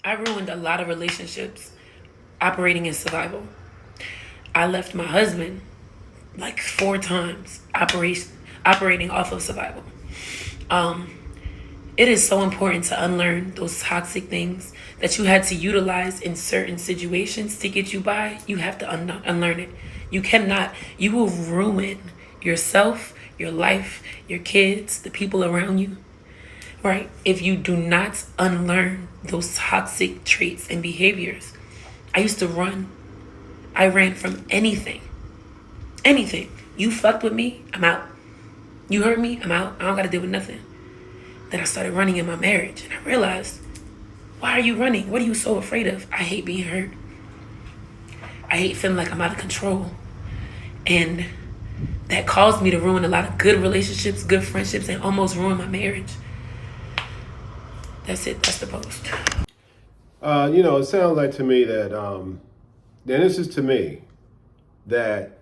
I ruined a lot of relationships operating in survival. I left my husband like 4 times operating off of survival. Um, it is so important to unlearn those toxic things that you had to utilize in certain situations to get you by. You have to unlearn it. You cannot, you will ruin yourself, your life, your kids, the people around you, right? If you do not unlearn those toxic traits and behaviors. I used to run. I ran from anything. Anything. You fucked with me, I'm out. You hurt me, I'm out. I don't gotta deal with nothing. Then I started running in my marriage and I realized, why are you running? What are you so afraid of? I hate being hurt. I hate feeling like I'm out of control. And that caused me to ruin a lot of good relationships, good friendships, and almost ruin my marriage. That's it. That's the post. It sounds like to me that, and this is to me, that,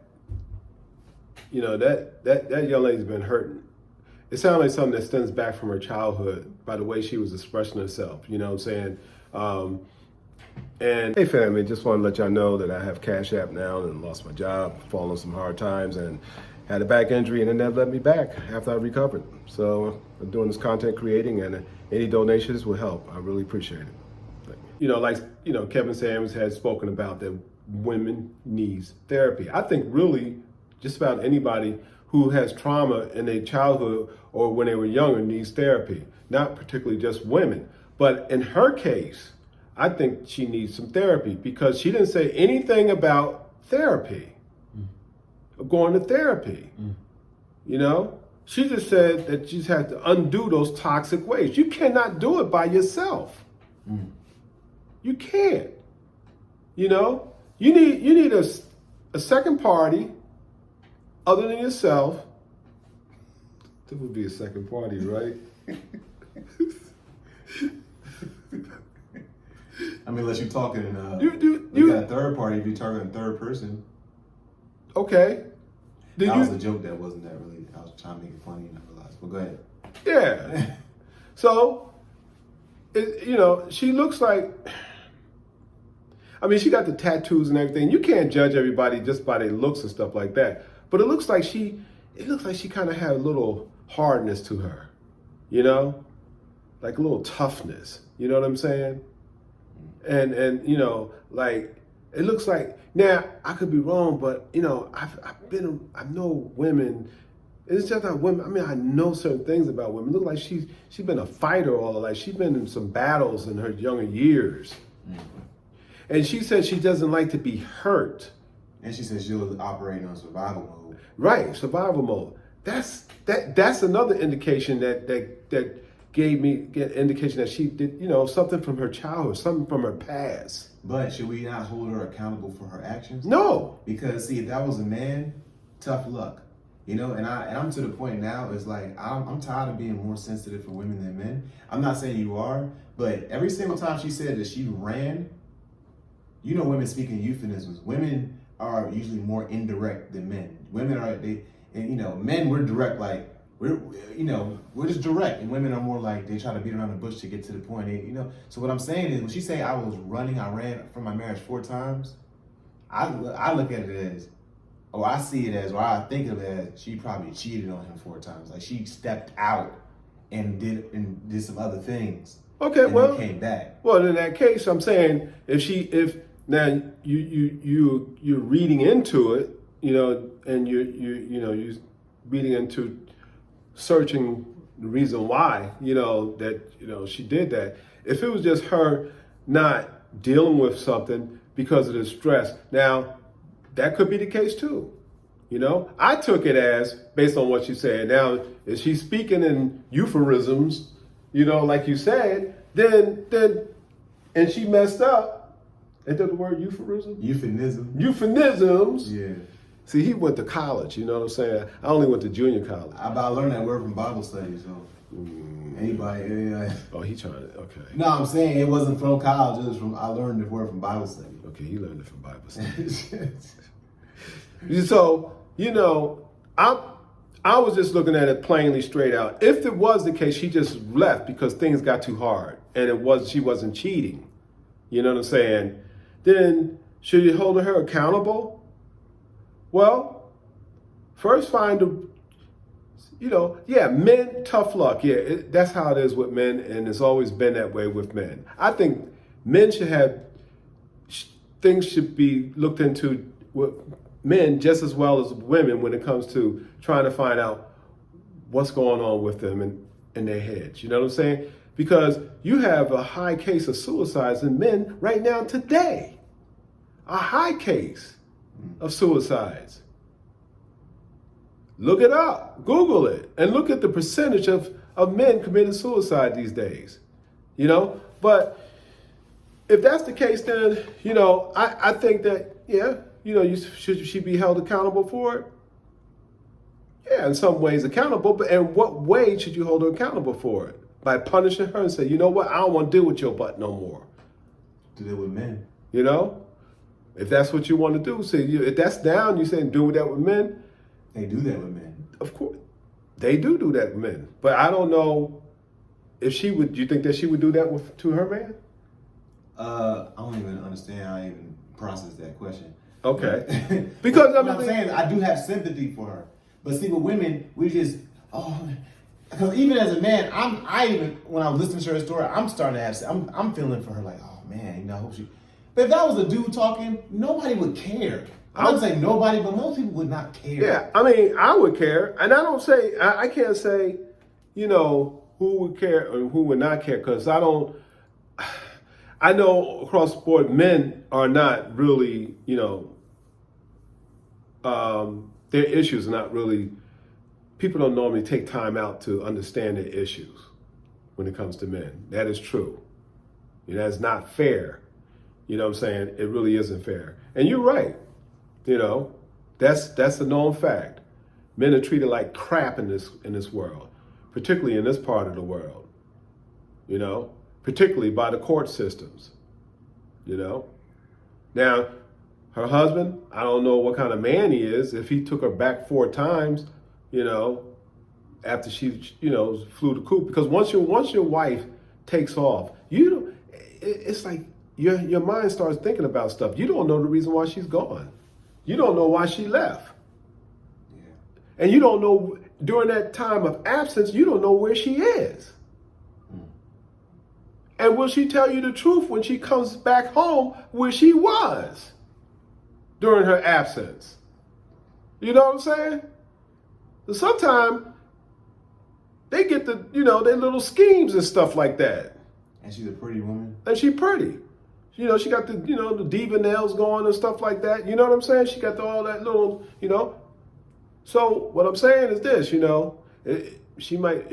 that young lady's been hurting. It sounds like something that stems back from her childhood by the way she was expressing herself, you know what I'm saying? And hey family, just want to let y'all know that I have Cash App now and lost my job, fallen on some hard times and had a back injury and then that led me back after I recovered. So I'm doing this content creating and any donations will help. I really appreciate it. Kevin Samuels has spoken about that women needs therapy. I think really just about anybody who has trauma in their childhood or when they were younger needs therapy, not particularly just women. But in her case, I think she needs some therapy because she didn't say anything about therapy, going to therapy. She just said that she just had to undo those toxic ways. You cannot do it by yourself. You can't. You need a second party other than yourself. There would be a second party, right? I mean, unless you're talking you got a third party, if you're targeting a third person. Okay. That was a joke that wasn't that really, I was trying to make it funny and I realized, but go ahead. Yeah. So, she looks like, she got the tattoos and everything. You can't judge everybody just by their looks and stuff like that. But it looks like she kind of had a little hardness to her, like a little toughness. You know what I'm saying? And like it looks like, now I could be wrong, but I know women. It's just not women. I know certain things about women. It looks like she's been a fighter all her life. She's been in some battles in her younger years. And she said she doesn't like to be hurt. And she said she was operating on survival mode. Right, survival mode. That's another indication that gave me indication that she did, something from her childhood, something from her past. But should we not hold her accountable for her actions? No. Because see, if that was a man, tough luck. And I'm to the point now, it's like, I'm tired of being more sensitive for women than men. I'm not saying you are, but every single time she said that she ran, women speak in euphemisms. Women are usually more indirect than men. Women are, men, we're direct, like, we're just direct. And women are more like, they try to beat around the bush to get to the point. So what I'm saying is, when she say I ran from my marriage 4 times, I look at it as, I see it as, or I think of it as, she probably cheated on him 4 times. Like she stepped out and did some other things. Okay, and well, then came back. Well, in that case, I'm saying if now you're reading into it, and you're reading into searching the reason why, that she did that. If it was just her not dealing with something because of the stress, now that could be the case too. I took it as, based on what she said. Now, if she's speaking in euphemisms, like you said, then and she messed up. Ain't that the word euphemism? Euphemisms. Yeah. See, he went to college, you know what I'm saying? I only went to junior college. I learned that word from Bible study, so anybody. Oh, he trying to, okay. No, I'm saying it wasn't from college, I learned the word from Bible study. Okay, he learned it from Bible study. So, I was just looking at it plainly straight out. If it was the case, she just left because things got too hard and she wasn't cheating. you know what I'm saying, then should you hold her accountable? Well, first find men, tough luck. Yeah, that's how it is with men, and it's always been that way with men. I think men should have, things should be looked into with men just as well as women when it comes to trying to find out what's going on with them in their heads. You know what I'm saying? Because you have a high case of suicides in men right now today. A high case of suicides. Look it up, Google it, and look at the percentage of men committing suicide these days. You know, but if that's the case, then, I think that, should she be held accountable for it? Yeah, in some ways accountable, but in what way should you hold her accountable for it? By punishing her and say, you know what, I don't want to deal with your butt no more. Do that with men. You know? If that's what you want to do, say if that's down, you saying do that with men? They do that with men. Of course. They do that with men. But I don't know if she would, you think that she would do that to her man? I don't even understand how I even process that question. Okay. Because I'm saying I do have sympathy for her. But see, with women, we just, because even as a man, when I was listening to her story, I'm starting to have, I'm feeling for her like, oh man, I hope she. But if that was a dude talking, nobody would care. I wouldn't say nobody, but most people would not care. Yeah, I would care, and I can't say, who would care or who would not care, because I know across the board men are not really, their issues are not really, people don't normally take time out to understand their issues when it comes to men. That is true. That's not fair. You know what I'm saying? It really isn't fair. And you're right. That's a known fact. Men are treated like crap in this world, particularly in this part of the world. Particularly by the court systems. Now, her husband, I don't know what kind of man he is. If he took her back 4 times, after she, flew the coop, because once your wife takes off, it's like your mind starts thinking about stuff. You don't know the reason why she's gone. You don't know why she left. Yeah. And you don't know, during that time of absence, you don't know where she is. And will she tell you the truth when she comes back home where she was during her absence? You know what I'm saying? So sometimes they get their little schemes and stuff like that. And she's a pretty woman. And she's pretty. She got the diva nails going and stuff like that. You know what I'm saying? She got all that little, So what I'm saying is this, she might,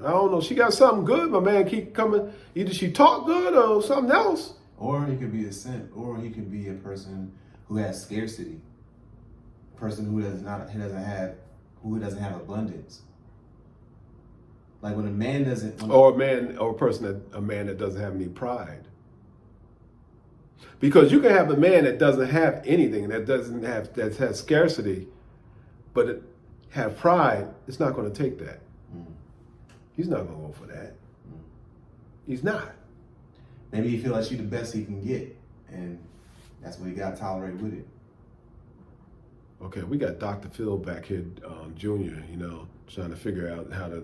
I don't know, she got something good. My man keep coming. Either she talk good or something else. Or he could be a simp, or he could be a person who has scarcity. A person who doesn't have abundance. Like when a man doesn't, or a man that doesn't have any pride. Because you can have a man that doesn't have anything, that has scarcity, but have pride. It's not going to take that. He's not going to go for that. He's not. Maybe he feel like she's the best he can get, and that's what he got to tolerate with it. Okay, we got Dr. Phil back here, Junior, trying to figure out how to,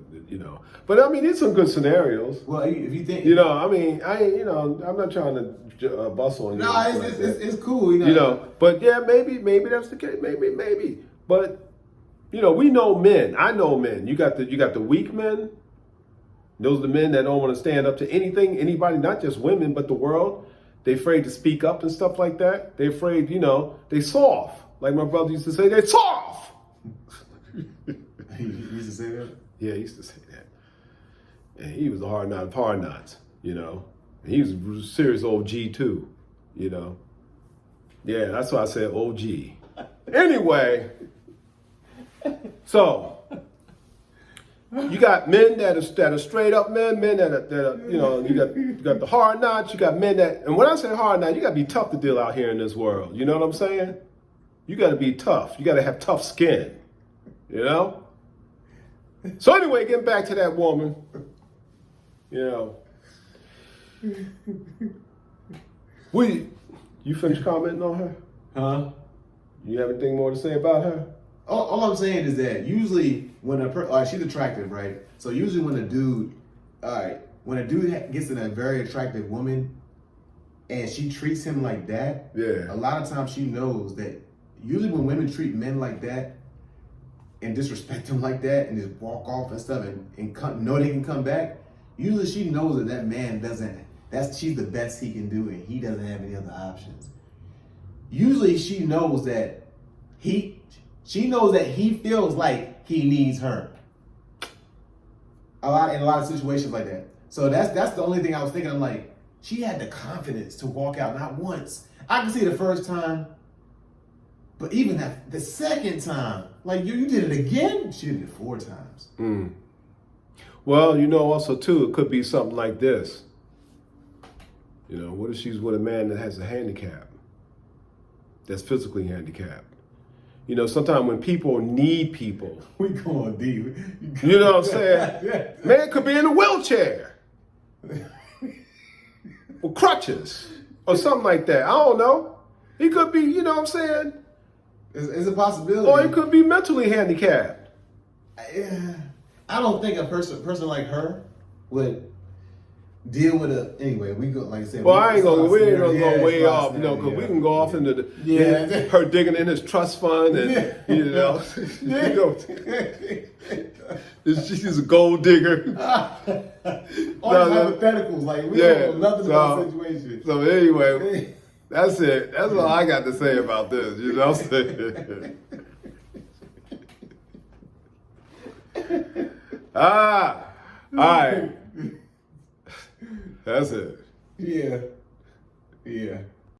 But I mean, it's some good scenarios. Well, if you think, I'm not trying to bustle on you. No, it's cool, But yeah, maybe that's the case. Maybe. But we know men. I know men. You got the weak men. Those are the men that don't want to stand up to anybody, not just women, but the world. They're afraid to speak up and stuff like that. They're afraid, they soft. Like my brother used to say, they're soft. He used to say that? Yeah, he used to say that. And he was a hard knot of hard knots, And he was a serious OG too, Yeah, that's why I said OG. Anyway, so you got men that are straight up men that are you got the hard knots, you got men that, and when I say hard knot, you got to be tough to deal out here in this world. You know what I'm saying? You got to be tough. You got to have tough skin, So anyway, getting back to that woman, You finished commenting on her? Huh? You have anything more to say about her? All I'm saying is that usually when she's attractive, right? So usually when a dude, gets in a very attractive woman, and she treats him like that, Yeah. a lot of times she knows that. Usually when women treat men like that and disrespect them like that and just walk off and stuff and know they can come back, usually she knows that man she's the best he can do and he doesn't have any other options. Usually she knows that he feels like he needs her. In a lot of situations like that. So that's the only thing I was thinking. I'm like, she had the confidence to walk out not once. I can see the first time, but even the second time, like you did it again. She did it 4 times. Mm. Well, also too, it could be something like this. What if she's with a man that has a handicap, that's physically handicapped? Sometimes when people need people, We going deep. you know what I'm saying? Man could be in a wheelchair with crutches or something like that. I don't know. He could be, you know what I'm saying? It's a possibility. Or he could be mentally handicapped. I don't think a person like her would deal with anyway. We go, like I said. Well, we ain't gonna go way it's off, lost because now, we can go off into her digging in his trust fund and she's a gold digger. All these hypotheticals, like we don't know nothing about the situation. So anyway, that's it. That's all I got to say about this. You know what I'm saying? All right. That's it. Yeah.